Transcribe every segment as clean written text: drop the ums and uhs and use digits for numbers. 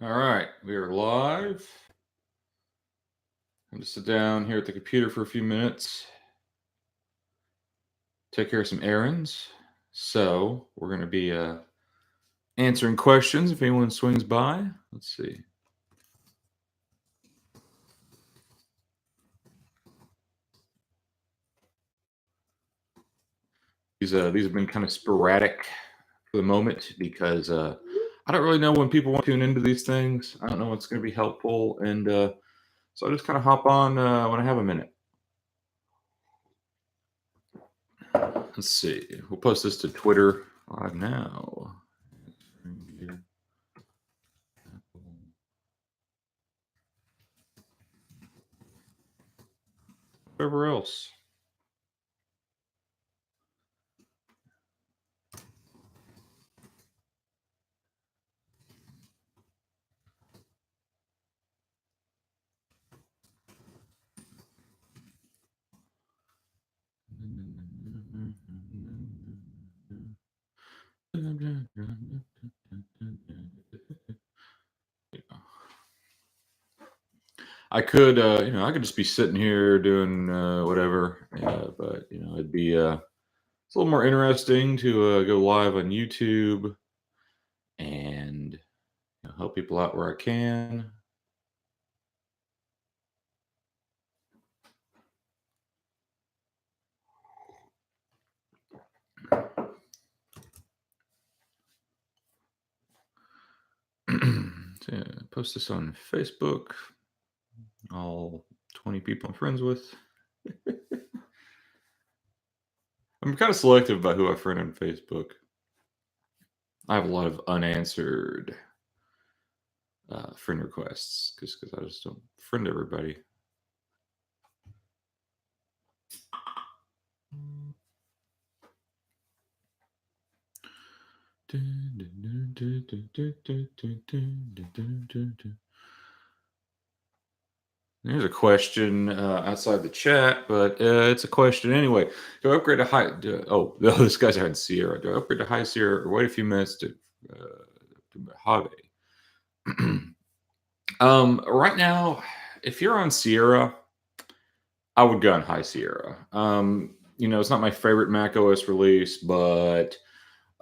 All right, we are live. I'm going to sit down here at the computer for a few minutes, take care of some errands. So, we're going to be answering questions if anyone swings by. Let's see. These have been kind of sporadic for the moment because I don't really know when people want to tune into these things. I don't know what's going to be helpful. And so I just kind of hop on when I have a minute. Let's see. We'll post this to Twitter live now. Whatever else. I could, I could just be sitting here doing whatever, but it'd be it's a little more interesting to go live on YouTube and help people out where I can. So, yeah, post this on Facebook. All 20 people I'm friends with. I'm kind of selective about who I friend on Facebook. I have a lot of unanswered friend requests because I just don't friend everybody. There's a question outside the chat, but it's a question anyway. Do I upgrade to high? Oh, this guy's on Sierra. Do I upgrade to high Sierra or wait a few minutes to Mojave? Right now, if you're on Sierra, I would go on high Sierra. It's not my favorite Mac OS release, but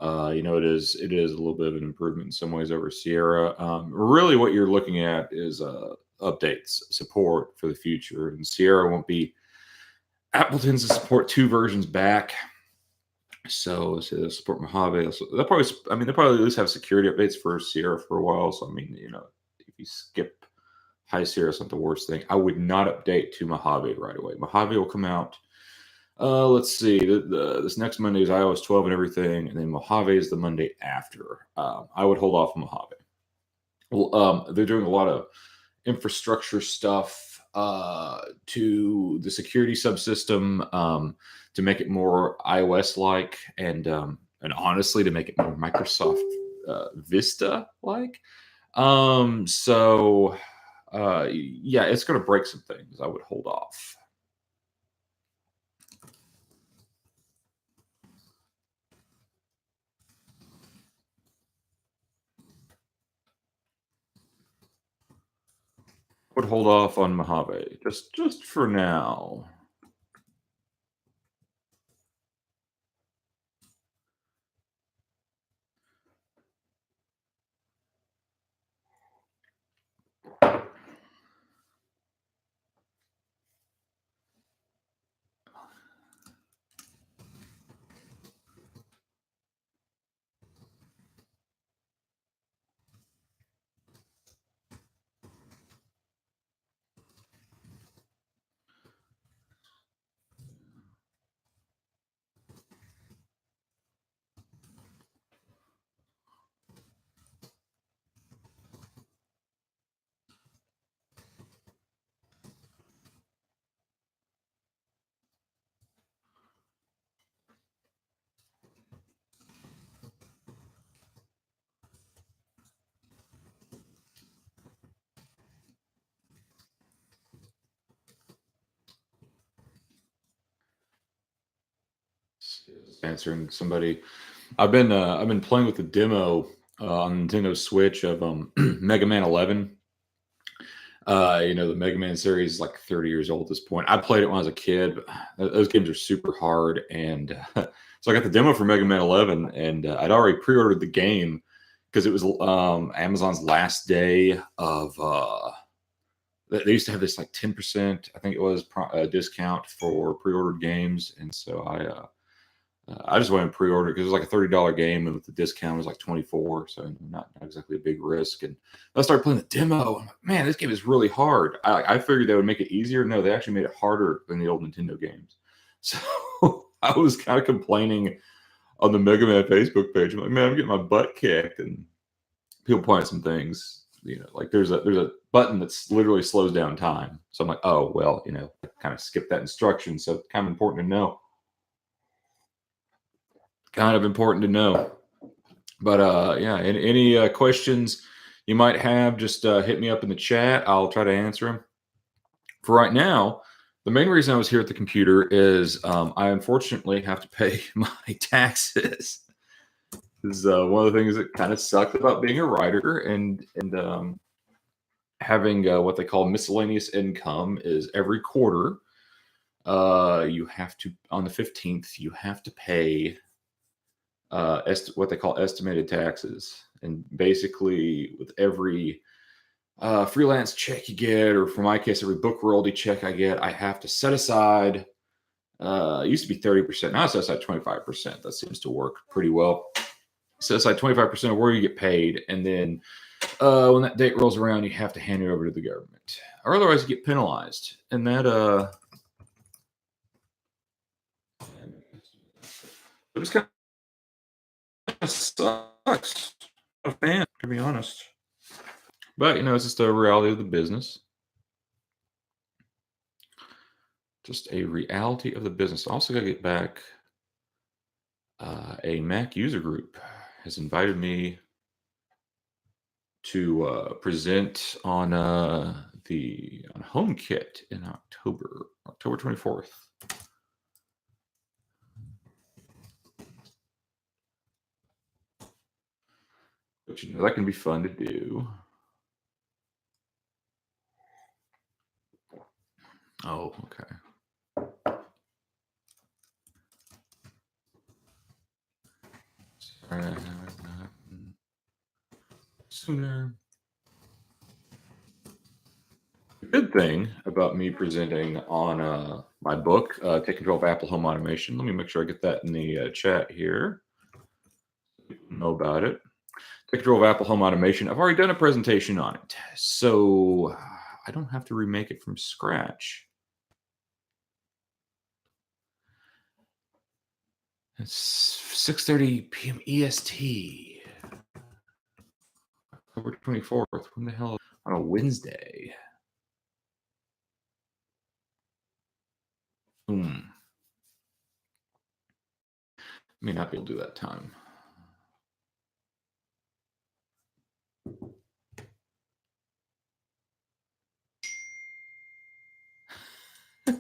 it is a little bit of an improvement in some ways over Sierra. Really, what you're looking at is updates, support for the future, and Sierra won't be. Apple tends to support two versions back, so they'll support Mojave. So they'll probably at least have security updates for Sierra for a while. So if you skip High Sierra, it's not the worst thing. I would not update to Mojave right away. Mojave will come out. Let's see. This next Monday is iOS 12 and everything, and then Mojave is the Monday after. I would hold off on Mojave. Well, they're doing a lot of infrastructure stuff to the security subsystem to make it more iOS like, and honestly, to make it more Microsoft Vista like. So yeah, it's going to break some things. I would hold off. Would hold off on Mojave just for now. Answering somebody, I've been playing with the demo on Nintendo Switch of Mega Man 11. The Mega Man series is like 30 years old at this point. I played it when I was a kid, but those games are super hard. And so I got the demo for Mega Man 11, and I'd already pre-ordered the game because it was Amazon's last day of. They used to have this like 10%, I think it was, discount for pre-ordered games, and so I just went and pre-ordered because it was like a $30 game, and with the discount it was like 24, so not exactly a big risk. And I started playing the demo. I'm like, man, this game is really hard. I figured they would make it easier. No, they actually made it harder than the old Nintendo games. So I was kind of complaining on the Mega Man Facebook page. I'm like, man, I'm getting my butt kicked, and people point at some things. Like there's a button that's literally slows down time. So I'm like, oh well, kind of skip that instruction. So kind of important to know. Kind of important to know. But yeah, any questions you might have, just hit me up in the chat. I'll try to answer them. For right now, the main reason I was here at the computer is I unfortunately have to pay my taxes. This is one of the things that kind of sucked about being a writer and having what they call miscellaneous income. Is every quarter you have to, on the 15th, you have to pay what they call estimated taxes. And basically, with every freelance check you get, or for my case, every book royalty check I get, I have to set aside. It used to be 30%. Now I set aside 25%. That seems to work pretty well. Set aside 25% of where you get paid, and then when that date rolls around, you have to hand it over to the government, or otherwise you get penalized. And that it just kind of sucks. I'm a fan, to be honest. But it's just a reality of the business. Just a reality of the business. Also, got to get back. A Mac user group has invited me to present on the HomeKit in October 24th. But that can be fun to do. Oh, okay. Sorry, that happened sooner. The good thing about me presenting on my book, Take Control of Apple Home Automation. Let me make sure I get that in the chat here. Know about it. Take Control of Apple Home Automation. I've already done a presentation on it, so I don't have to remake it from scratch. It's 6:30 p.m. EST, October 24th. When the hell? On a Wednesday. May not be able to do that time. I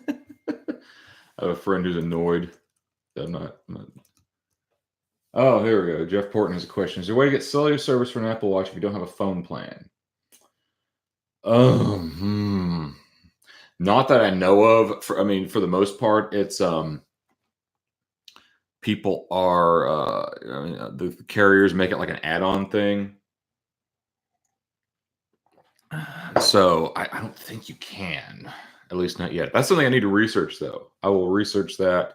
have a friend who's annoyed. I'm not. Oh, here we go. Jeff Porton has a question. Is there a way to get cellular service for an Apple Watch if you don't have a phone plan? Not that I know of. For the most part, it's people are the carriers make it like an add-on thing. So I don't think you can, at least not yet. That's something I need to research, though. I will research that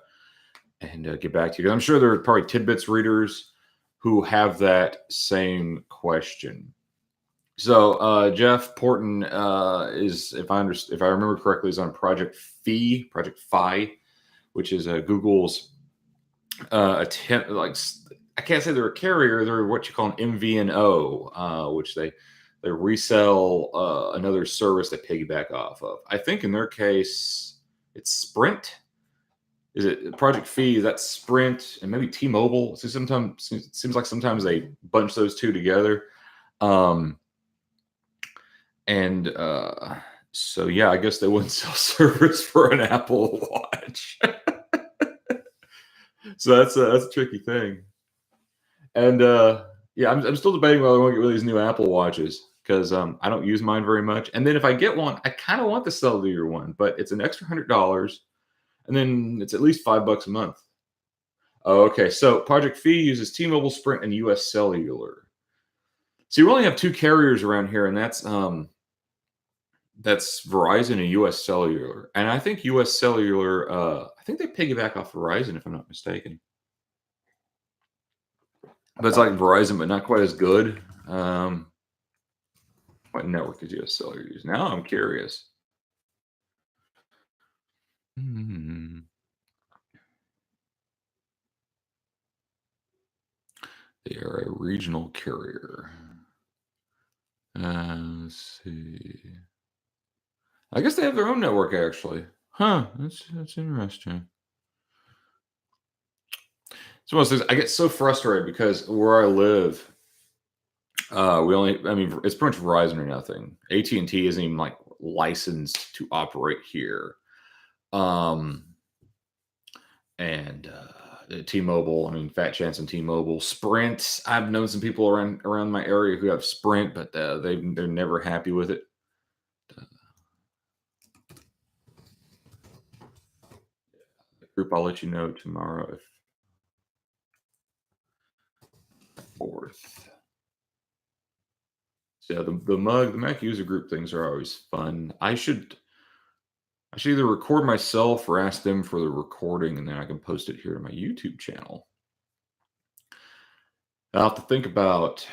and get back to you. I'm sure there are probably Tidbits readers who have that same question. So Jeff Porton is, if I remember correctly, is on Project Fi, which is Google's attempt. Like, I can't say they're a carrier; they're what you call an MVNO, which they resell another service they piggyback off of. I think in their case, it's Sprint. Is it Project Fi? That's Sprint and maybe T-Mobile. So sometimes it seems like sometimes they bunch those two together. So yeah, I guess they wouldn't sell service for an Apple Watch. So that's a tricky thing. And Yeah, I'm still debating whether I want to get one of these new Apple Watches because I don't use mine very much. And then if I get one, I kind of want the cellular one, but it's an extra $100, and then it's at least $5 a month. Oh, okay. So Project Fee uses T-Mobile, Sprint, and U.S. Cellular. So you only have two carriers around here, and that's Verizon and U.S. Cellular. And I think U.S. Cellular, I think they piggyback off Verizon, if I'm not mistaken. But it's like Verizon, but not quite as good. What network does U.S. Cellular use? Now I'm curious. Hmm. They are a regional carrier. Let's see. I guess they have their own network actually. Huh? That's interesting. It's one of those things. I get so frustrated because where I live, we only. I mean, it's pretty much Verizon or nothing. AT&T isn't even like licensed to operate here. Um, and T-Mobile. I mean, Fat Chance and T-Mobile, Sprint. I've known some people around my area who have Sprint, but they're never happy with it. Group, I'll let you know tomorrow if fourth. So yeah, the Mac user group things are always fun. I should either record myself or ask them for the recording, and then I can post it here to my YouTube channel. I'll have to think about.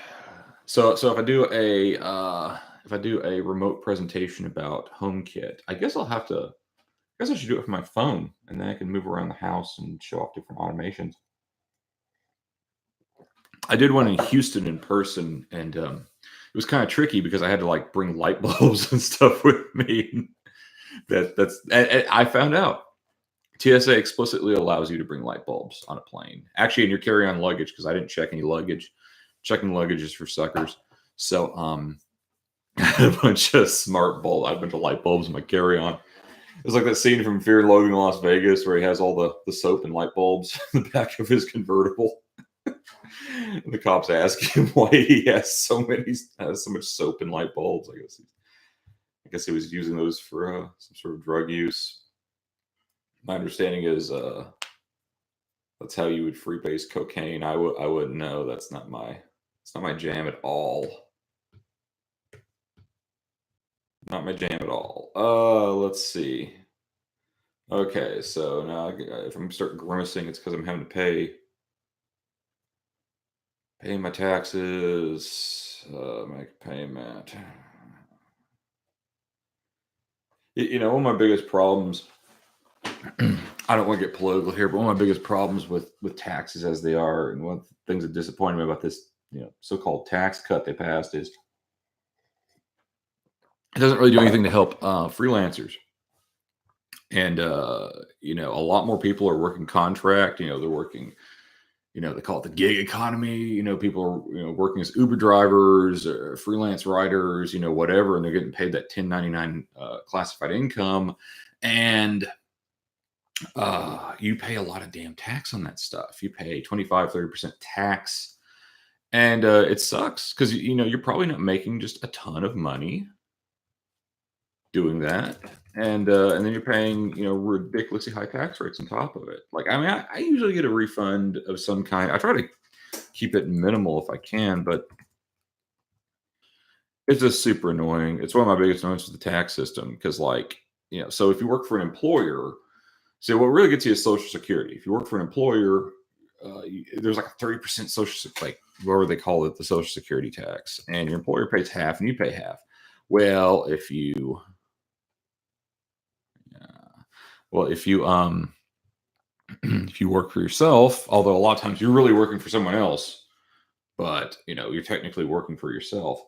So if I do a remote presentation about HomeKit, I guess I'll have to. I guess I should do it from my phone, and then I can move around the house and show off different automations. I did one in Houston in person, and it was kind of tricky because I had to like bring light bulbs and stuff with me. And I found out TSA explicitly allows you to bring light bulbs on a plane. Actually, in your carry-on luggage, because I didn't check any luggage. Checking luggage is for suckers. So I had a bunch of I had a bunch of light bulbs in my carry-on. It was like that scene from Fear and Loathing in Las Vegas where he has all the soap and light bulbs in the back of his convertible. And the cops ask him why he has so much soap and light bulbs. I guess he was using those for some sort of drug use. My understanding is that's how you would freebase cocaine. I wouldn't know. It's not my jam at all. Not my jam at all. Let's see. Okay, so now if I'm starting grimacing, it's because I'm having to pay my taxes, make a payment. One of my biggest problems. I don't want to get political here, but one of my biggest problems with taxes as they are, and one of the things that disappointed me about this, so-called tax cut they passed is it doesn't really do anything to help freelancers. And a lot more people are working contract. They're working. They call it the gig economy. People are working as Uber drivers, freelance writers, whatever, and they're getting paid that 1099 classified income, and you pay a lot of damn tax on that stuff. You pay 25-30% tax, and it sucks because you're probably not making just a ton of money doing that, and then you're paying ridiculously high tax rates on top of it. Like, I mean, I usually get a refund of some kind. I try to keep it minimal if I can, but it's just super annoying. It's one of my biggest annoyances with the tax system because, like, so if you work for an employer, so what really gets you is Social Security. If you work for an employer, there's like a 30% like whatever they call it, the Social Security tax, and your employer pays half and you pay half. Well, if you if you work for yourself, although a lot of times you're really working for someone else, but you're technically working for yourself,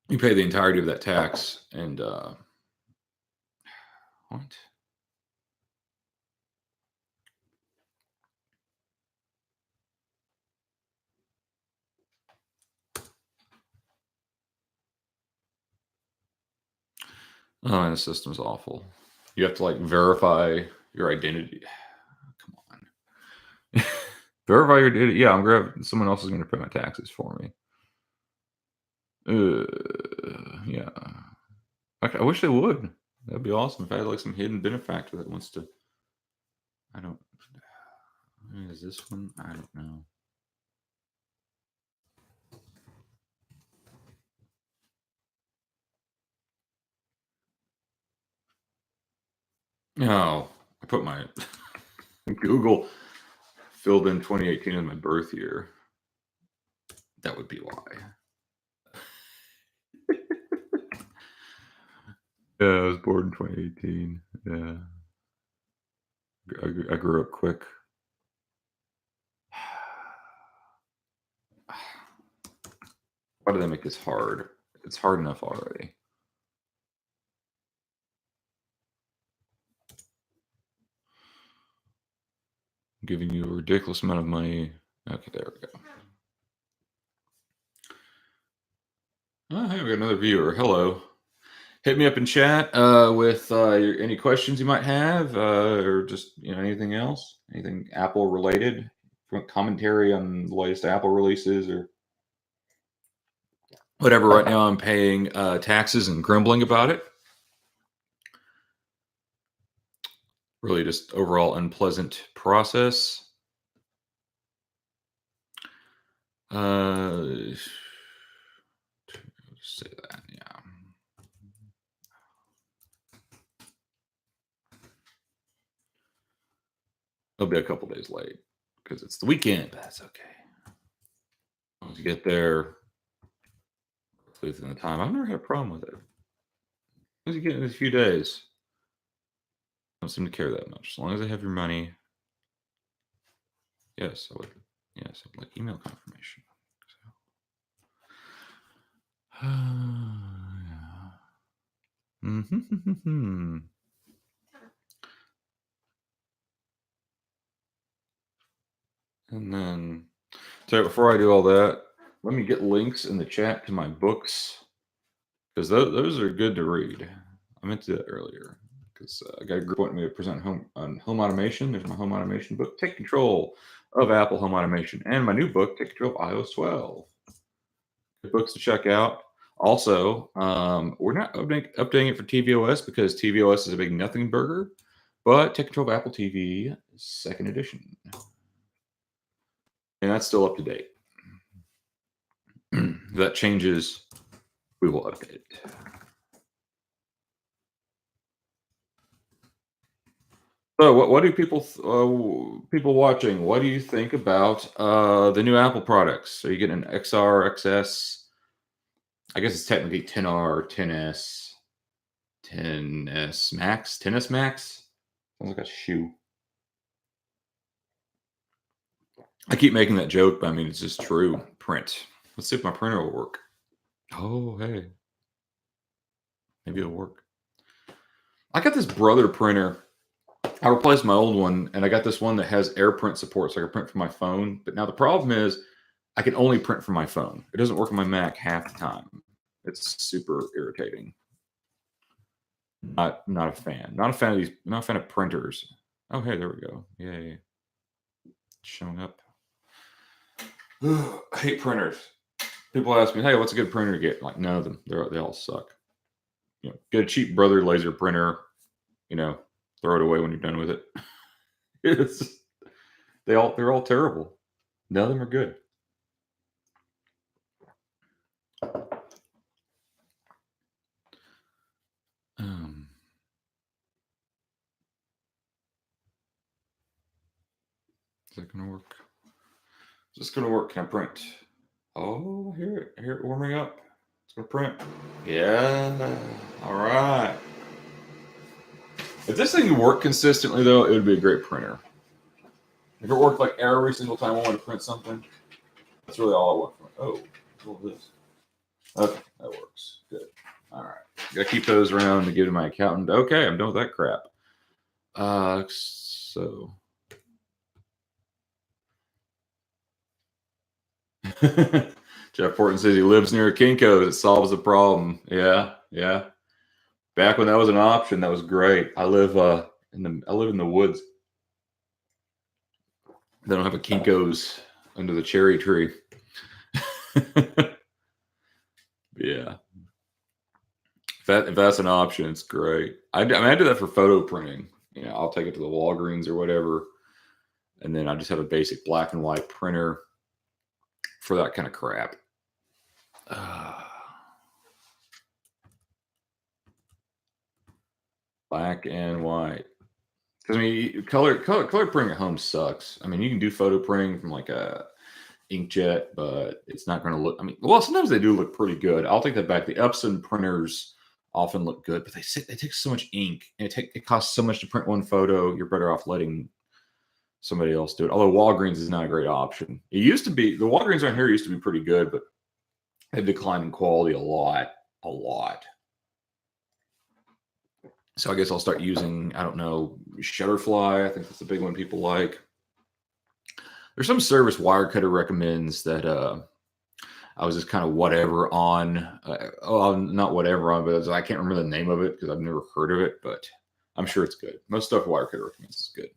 you pay the entirety of that tax. And what? Oh, man, the system's awful. You have to like verify your identity. Come on. Verify your data. Yeah, I'm grabbing. Someone else is going to pay my taxes for me. Yeah. I wish they would. That'd be awesome if I had like some hidden benefactor that wants to. I don't. Is this one? I don't know. No, I put my Google filled in 2018 as my birth year. That would be why. Yeah, I was born in 2018. Yeah, I grew up quick. Why do they make this hard? It's hard enough already. I'm giving you a ridiculous amount of money. Okay, there we go. Oh, hey, we got another viewer. Hello. Hit me up in chat with any questions you might have, or just anything else, anything Apple related, commentary on the latest Apple releases, or whatever. Right now, I'm paying taxes and grumbling about it. Really, just overall unpleasant process. Say that, yeah. It'll be a couple days late because it's the weekend, but that's okay. Once you get there, within the time, I've never had a problem with it. Once you get in a few days, I don't seem to care that much. As long as I have your money, yes, I would. Yes, I'd like email confirmation. So. Mm-hmm. And then, so before I do all that, let me get links in the chat to my books because those are good to read. I meant to do that earlier because I got a group wanting me to present home automation. There's my home automation book, Take Control of Apple Home Automation, and my new book, Take Control of iOS 12. Good books to check out. Also, we're not updating it for tvOS because tvOS is a big nothing burger, but Take Control of Apple TV, second edition. And that's still up to date. If that changes, we will update it. So, what do people watching? What do you think about the new Apple products? Are you getting an XR, XS? I guess it's technically 10R, 10S, 10S Max, 10S Max. Sounds like a shoe. I keep making that joke, but I mean it's just true. Print. Let's see if my printer will work. Oh, hey, maybe it'll work. I got this Brother printer. I replaced my old one, and I got this one that has AirPrint support, so I can print from my phone. But now the problem is, I can only print from my phone. It doesn't work on my Mac half the time. It's super irritating. Not a fan. Not a fan of these. Not a fan of printers. Oh, hey, there we go. Yay, showing up. I hate printers. People ask me, "Hey, what's a good printer to get?" Like, none of them. They all suck. Get a cheap Brother laser printer. Throw it away when you're done with it. They're all terrible. None of them are good. Is that gonna work? Is this gonna work? Can I print? Oh, here it warming up. It's gonna print. Yeah. All right. If this thing worked consistently, though, it would be a great printer. If it worked like every single time I wanted to print something, that's really all I want from it. Oh, what's all this? Okay, that works. Good. All right. Gotta keep those around to give to my accountant. Okay, I'm done with that crap. So. Jeff Porton says he lives near a Kinko's. It solves the problem. Yeah. Back when that was an option, that was great. I live in the woods. They don't have a Kinko's under the cherry tree. Yeah. If that's an option, it's great. I do that for photo printing. I'll take it to the Walgreens or whatever, and then I just have a basic black and white printer for that kind of crap. Black and white. Because I mean, color printing at home sucks. I mean, you can do photo printing from like a inkjet, but it's not going to look. I mean, well, sometimes they do look pretty good. I'll take that back. The Epson printers often look good, but they take so much ink, and it costs so much to print one photo. You're better off letting somebody else do it. Although Walgreens is not a great option. It used to be, the Walgreens around here used to be pretty good, but they've declined in quality a lot. So I guess I'll start using, I don't know, Shutterfly. I think that's the big one people like. There's some service Wirecutter recommends that I was just kind of whatever on. Not whatever on, but I can't remember the name of it because I've never heard of it, but I'm sure it's good. Most stuff Wirecutter recommends is good.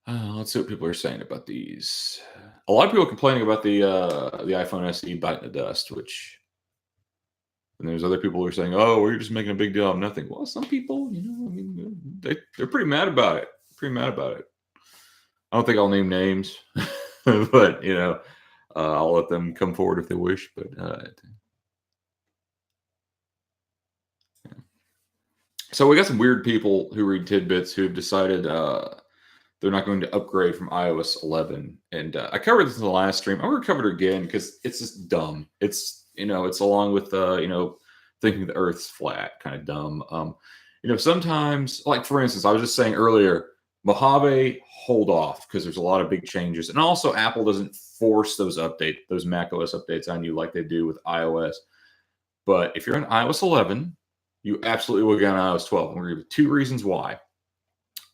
Let's see what people are saying about these. A lot of people complaining about the iPhone SE biting the dust, which... And there's other people who are saying, "Oh, we're just making a big deal of nothing." Well, some people, I mean, they're pretty mad about it. I don't think I'll name names, but I'll let them come forward if they wish. But so we got some weird people who read tidbits who have decided they're not going to upgrade from iOS 11. And I covered this in the last stream. I'm going to cover it again because it's just dumb. It's along with thinking the Earth's flat, kind of dumb. Sometimes, like for instance, I was just saying earlier, Mojave, hold off because there's a lot of big changes, and also Apple doesn't force those Mac OS updates on you like they do with iOS. But if you're on iOS 11, you absolutely will get on iOS 12. I'm going to give you 2 reasons why.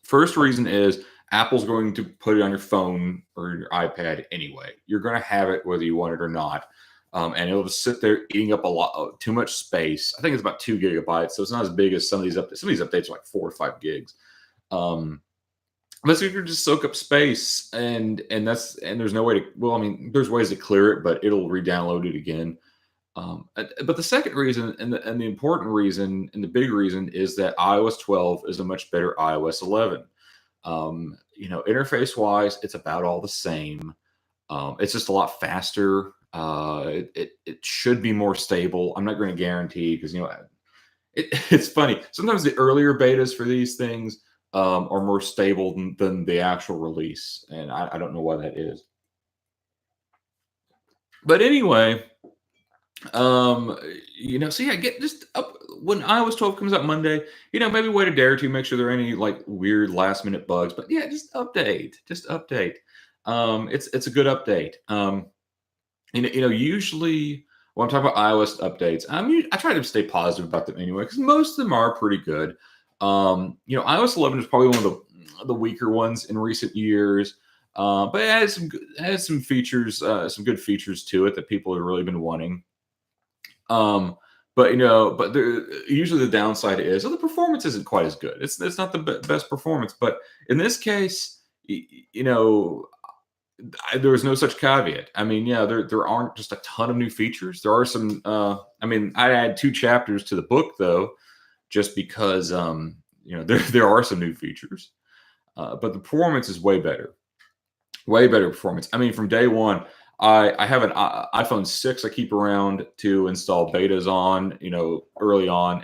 First reason is Apple's going to put it on your phone or your iPad anyway. You're going to have it whether you want it or not. And it'll just sit there eating up too much space. I think it's about 2 gigabytes, so it's not as big as some of these updates. Some of these updates are like 4 or 5 gigs. But so you can just soak up space, and there's no way to. Well, I mean, there's ways to clear it, but it'll re-download it again. But the second reason, and the important reason, and the big reason, is that iOS 12 is a much better iOS 11. Interface wise, it's about all the same. It's just a lot faster. It should be more stable. I'm not going to guarantee because it's funny. Sometimes the earlier betas for these things are more stable than the actual release, and I don't know why that is. But anyway, so yeah, get just up when iOS 12 comes out Monday. Maybe wait a day or two, make sure there are any like weird last minute bugs. But yeah, just update. It's a good update. Usually when I'm talking about iOS updates, I try to stay positive about them anyway because most of them are pretty good. iOS 11 is probably one of the weaker ones in recent years, but it has some features, some good features to it that people have really been wanting. But usually the downside is the performance isn't quite as good. It's not the best performance, but in this case, there was no such caveat. I mean, yeah, there aren't just a ton of new features. There are some. I add 2 chapters to the book though, just because there are some new features, but the performance is way better performance. I mean, from day one, I have an iPhone 6 I keep around to install betas on. Early on,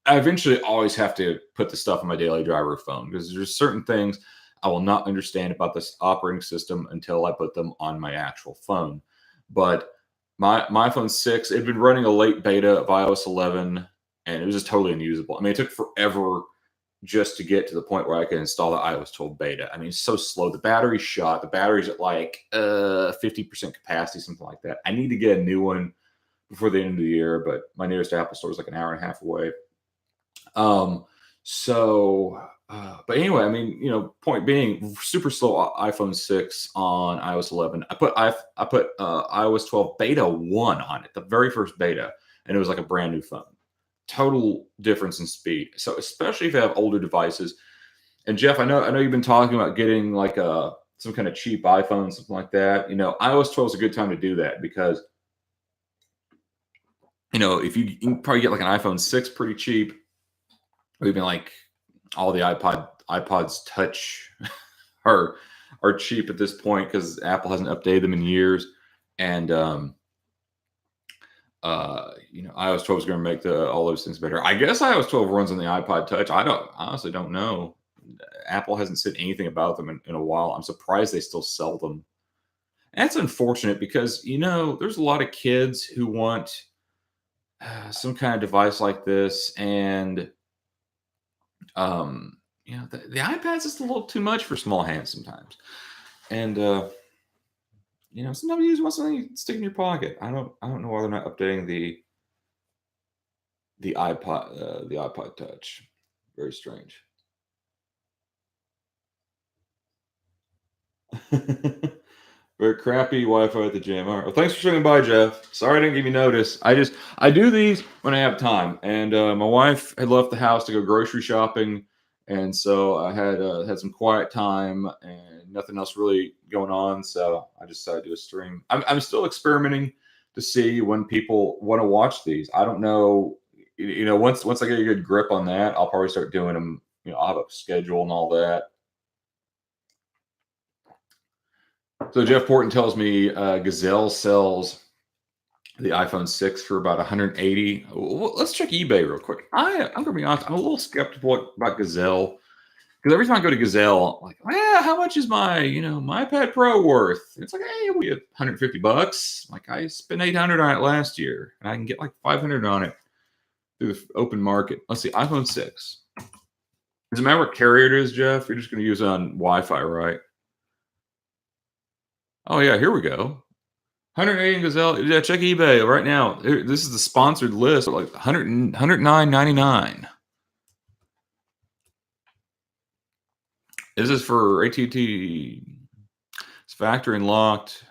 I eventually always have to put the stuff on my daily driver phone because there's certain things I will not understand about this operating system until I put them on my actual phone. But my iPhone 6, it had been running a late beta of iOS 11, and it was just totally unusable. I mean, it took forever just to get to the point where I could install the iOS 12 beta. I mean, it's so slow. The battery's shot. The battery's at like 50% capacity, something like that. I need to get a new one before the end of the year, but my nearest Apple store is like an hour and a half away. But anyway, I mean, point being, super slow iPhone 6 on iOS 11. I put iOS 12 beta 1 on it, the very first beta, and it was like a brand new phone. Total difference in speed. So especially if you have older devices, And Jeff, I know you've been talking about getting like a some kind of cheap iPhone, something like that. iOS 12 is a good time to do that because if you can probably get like an iPhone 6 pretty cheap, or even like all the iPods Touch are are cheap at this point because Apple hasn't updated them in years, and iOS 12 is going to make all those things better. I guess iOS 12 runs on the iPod Touch. I honestly don't know. Apple hasn't said anything about them in a while. I'm surprised they still sell them. And that's unfortunate because there's a lot of kids who want some kind of device like this, and the iPad's just a little too much for small hands sometimes. And sometimes you just want something you stick in your pocket. I don't know why they're not updating the iPod Touch. Very strange. Very crappy Wi-Fi at the gym. All right. Well, thanks for swinging by, Jeff. Sorry I didn't give you notice. I do these when I have time. And my wife had left the house to go grocery shopping, and so I had some quiet time and nothing else really going on. So I just decided to do a stream. I'm still experimenting to see when people want to watch these. I don't know. Once I get a good grip on that, I'll probably start doing them. I'll have a schedule and all that. So Jeff Porton tells me Gazelle sells the iPhone 6 for about 180. Well, let's check eBay real quick. I'm gonna be honest. I'm a little skeptical about Gazelle because every time I go to Gazelle, I'm like, well, how much is my iPad Pro worth? It's like, hey, we have $150. Like I spent 800 on it last year, and I can get like 500 on it through the open market. Let's see, iPhone 6. Does it matter what carrier it is, Jeff? You're just gonna use it on Wi-Fi, right? Oh yeah, here we go. 180 Gazelle. Yeah, check eBay right now. This is the sponsored list. Like 109.99. This is for AT&T. It's factory and locked.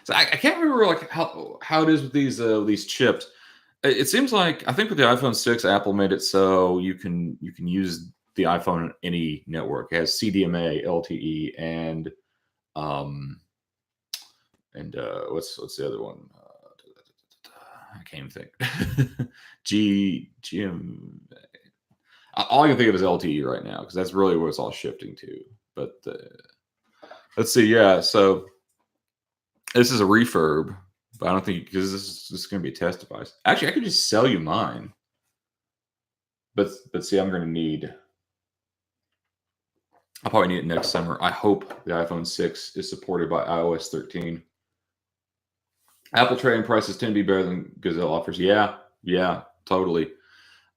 So I can't remember like how it is with these chips. It seems like I think with the iPhone 6, Apple made it so you can use the iPhone on any network. It has CDMA, LTE, and what's the other one? I can't even think. GM. All I can think of is LTE right now because that's really what it's all shifting to. But let's see. Yeah, so this is a refurb, but I don't think because this is going to be a test device. Actually, I could just sell you mine. But see, I'm going to need. I'll probably need it next summer. I hope the iPhone 6 is supported by iOS 13. Apple trading prices tend to be better than Gazelle offers. Yeah, totally.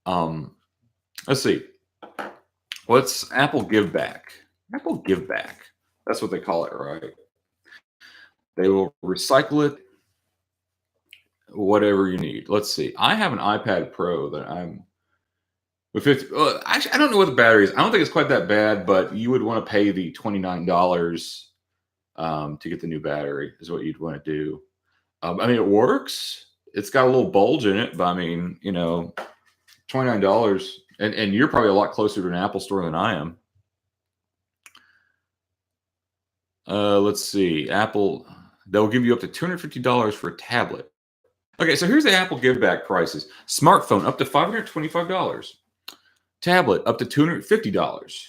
Let's see. What's Apple Give Back? Apple Give Back. That's what they call it, right? They will recycle it, whatever you need. Let's see. I have an iPad Pro that I'm with 50. Actually, I don't know what the battery is. I don't think it's quite that bad, but you would want to pay the $29 to get the new battery, is what you'd want to do. I mean, it works. It's got a little bulge in it, but I mean, $29, and you're probably a lot closer to an Apple store than I am. Let's see. Apple, they'll give you up to $250 for a tablet. Okay, so here's the Apple give back prices. Smartphone up to $525. Tablet up to $250.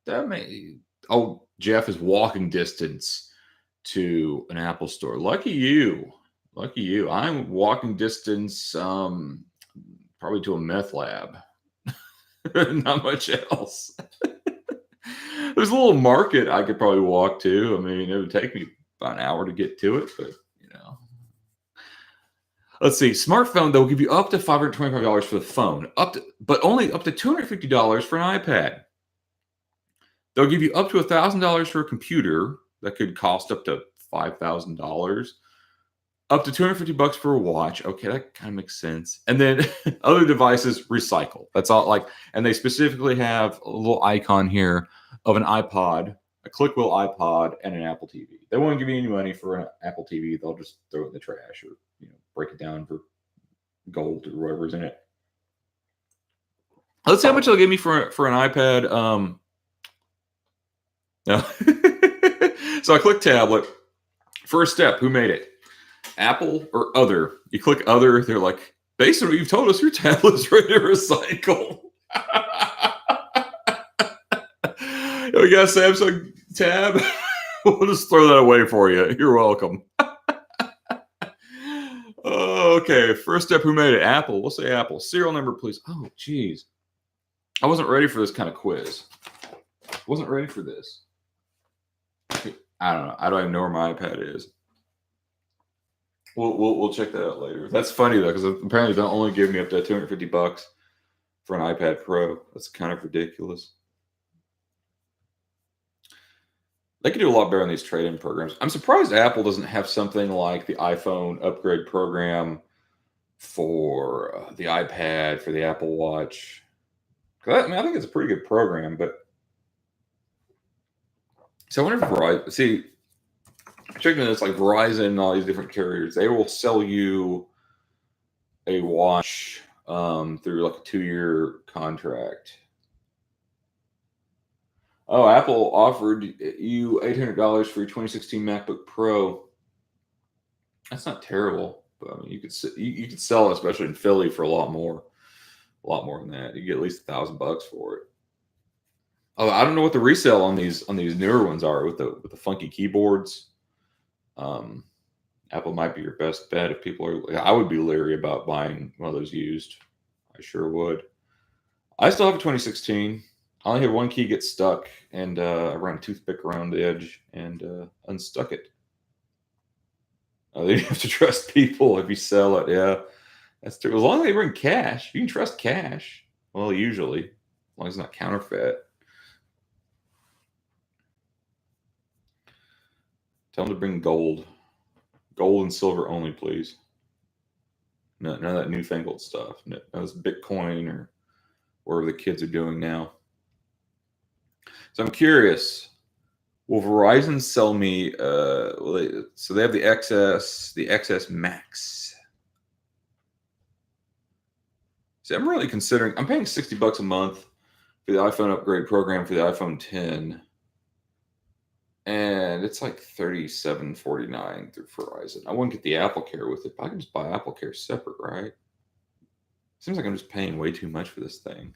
That may. Oh, Jeff is walking distance to an Apple store. Lucky you. I'm walking distance probably to a meth lab. Not much else. There's a little market I could probably walk to. I mean, it would take me about an hour to get to it, but Let's see. Smartphone, they'll give you up to $525 for the phone, but only up to $250 for an iPad. They'll give you up to $1,000 for a computer that could cost up to $5,000. Up to $250 for a watch. Okay, that kind of makes sense. And then other devices recycle. That's all. And they specifically have a little icon here of an iPod, a click wheel iPod, and an Apple TV. They won't give you any money for an Apple TV. They'll just throw it in the trash or break it down for gold or whatever's in it. Let's see how much they'll give me for an iPad No. So I click tablet. First step, who made it? Apple or other? You click other, they're like, based on what you've told us, your tablet's ready to recycle. We got a Samsung tab. We'll just throw that away for you. You're welcome. Okay, first step, who made it? Apple. We'll say Apple. Serial number, please. Oh, geez. I wasn't ready for this kind of quiz. Wasn't ready for this. I don't know. I don't even know where my iPad is. We'll check that out later. That's funny though, because apparently they'll only give me up to $250 for an iPad Pro. That's kind of ridiculous. They could do a lot better on these trade-in programs. I'm surprised Apple doesn't have something like the iPhone upgrade program for the iPad, for the Apple Watch. I mean, I think it's a pretty good program, but so I wonder if Verizon, see, checking this, like Verizon and all these different carriers, they will sell you a watch through like a 2-year contract. Oh, Apple offered you $800 for your 2016 MacBook Pro. That's not terrible, but I mean, you could sell it, especially in Philly, for a lot more than that. You get at least $1,000 for it. Oh, I don't know what the resale on these newer ones are with the funky keyboards. Apple might be your best bet if people are. I would be leery about buying one of those used. I sure would. I still have a 2016. I only had one key get stuck, and I ran a toothpick around the edge and unstuck it. You have to trust people if you sell it. Yeah, that's true. As long as they bring cash, you can trust cash. Well, usually, as long as it's not counterfeit. Tell them to bring gold and silver only, please. None of that newfangled stuff. None of this Bitcoin or whatever the kids are doing now. So I'm curious, will Verizon sell me? So they have the XS Max. See, I'm really considering. I'm paying $60 a month for the iPhone upgrade program for the iPhone 10, and it's like $37.49 through Verizon. I wouldn't get the Apple Care with it, but I can just buy Apple Care separate, right? Seems like I'm just paying way too much for this thing.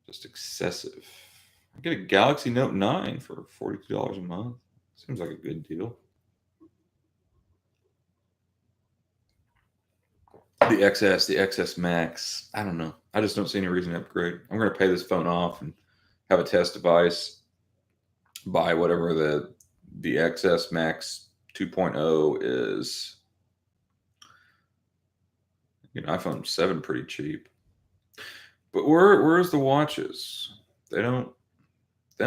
Just excessive. I get a Galaxy Note 9 for $42 a month. Seems like a good deal. The XS Max. I don't know. I just don't see any reason to upgrade. I'm going to pay this phone off and have a test device. Buy whatever the XS Max 2.0 is. iPhone 7 pretty cheap. But where's the watches? They don't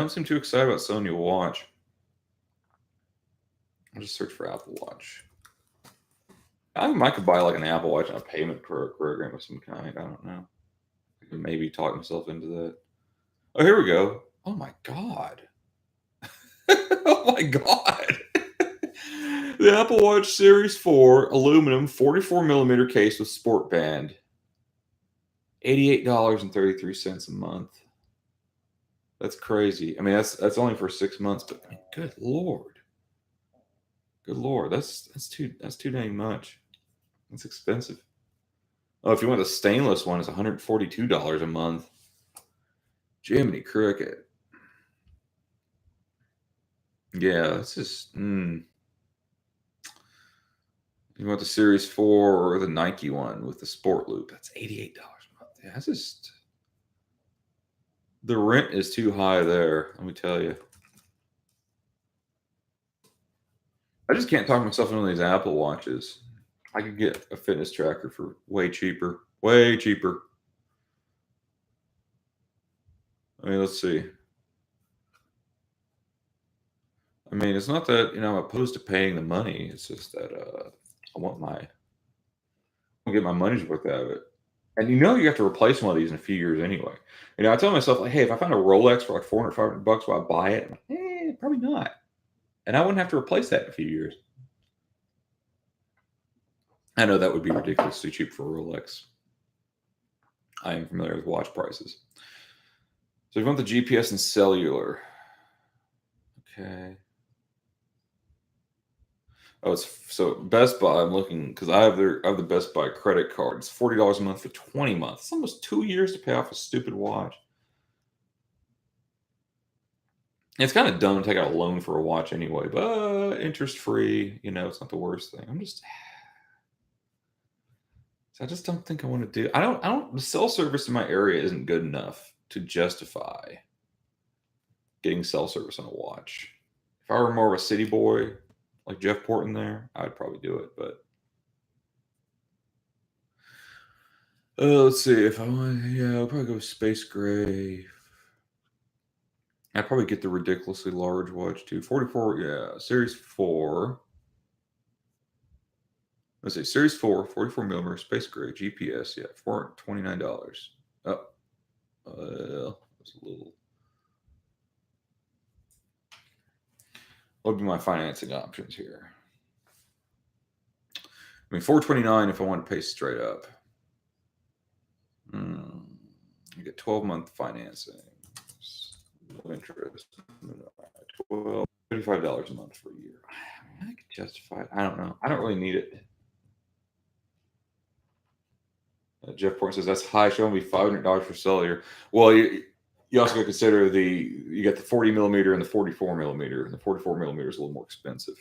seem too excited about selling you a watch. I'll just search for Apple Watch. I might could buy like an Apple Watch on a payment program of some kind. I don't know. I could maybe talk myself into that. Oh, here we go. Oh my God. Oh my God. The Apple Watch Series 4 aluminum 44 millimeter case with sport band. $88.33 a month. That's crazy. I mean, that's only for 6 months, but I mean, good Lord. Good Lord. That's too dang much. That's expensive. Oh, if you want the stainless one, it's $142 a month. Jiminy Cricket. Yeah, that's just. You want the Series 4 or the Nike one with the Sport Loop? That's $88 a month. Yeah, that's just. The rent is too high there, let me tell you. I just can't talk myself into these Apple Watches. I could get a fitness tracker for way cheaper. Way cheaper. I mean, let's see. I mean, it's not that, I'm opposed to paying the money. It's just that I want to get my money's worth out of it. And you have to replace one of these in a few years anyway. I tell myself, like, hey, if I find a Rolex for like 400, 500 bucks, will I buy it? I'm like, probably not. And I wouldn't have to replace that in a few years. I know that would be ridiculously cheap for a Rolex. I am familiar with watch prices. So you want the GPS and cellular. Okay. Oh, it's so Best Buy. I'm looking because I have the Best Buy credit card. It's $40 a month for 20 months. It's almost 2 years to pay off a stupid watch. It's kind of dumb to take out a loan for a watch anyway, but interest free. It's not the worst thing. I just don't think I want to do. I don't. The cell service in my area isn't good enough to justify getting cell service on a watch. If I were more of a city boy, like Jeff Porton there, I'd probably do it. But let's see. If I want, yeah, I'll probably go Space Gray. I'd probably get the ridiculously large watch too. 44, yeah, Series 4. Let's see, Series 4, 44 millimeter, Space Gray, GPS, yeah, $429. Oh, that's a little. What would be my financing options here? I mean, $429 if I want to pay straight up. You get 12-month financing. No interest. $35 a month for a year. I could justify it. I don't know. I don't really need it. Jeff Point says that's high. Should only be $500 for cellular. Well, you also got to consider you got the 40 millimeter and the 44 millimeter. And the 44 millimeter is a little more expensive.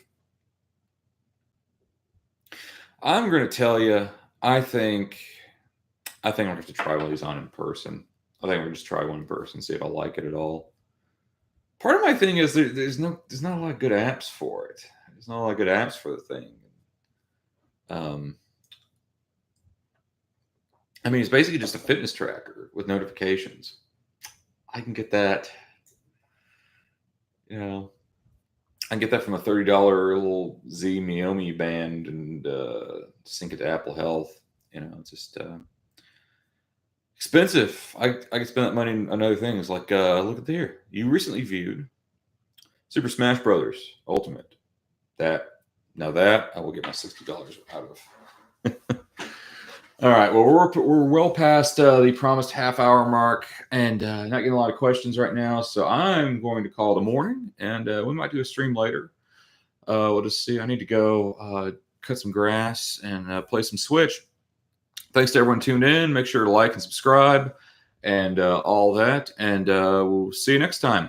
I'm going to tell you, I think I'm going to have to try one of these on in person. I think I'm going to just try one in person, see if I like it at all. Part of my thing is there's not a lot of good apps for it. There's not a lot of good apps for the thing. I mean, it's basically just a fitness tracker with notifications. I can get that. I can get that from a $30 little Z Xiaomi band and sync it to Apple Health. It's just expensive. I could spend that money on other things. Like, look at here. You recently viewed Super Smash Brothers Ultimate. That I will get my $60 out of. All right. Well, we're well past the promised half-hour mark, and not getting a lot of questions right now. So I'm going to call it a morning, and we might do a stream later. We'll just see. I need to go cut some grass and play some Switch. Thanks to everyone tuned in. Make sure to like and subscribe and all that. And we'll see you next time.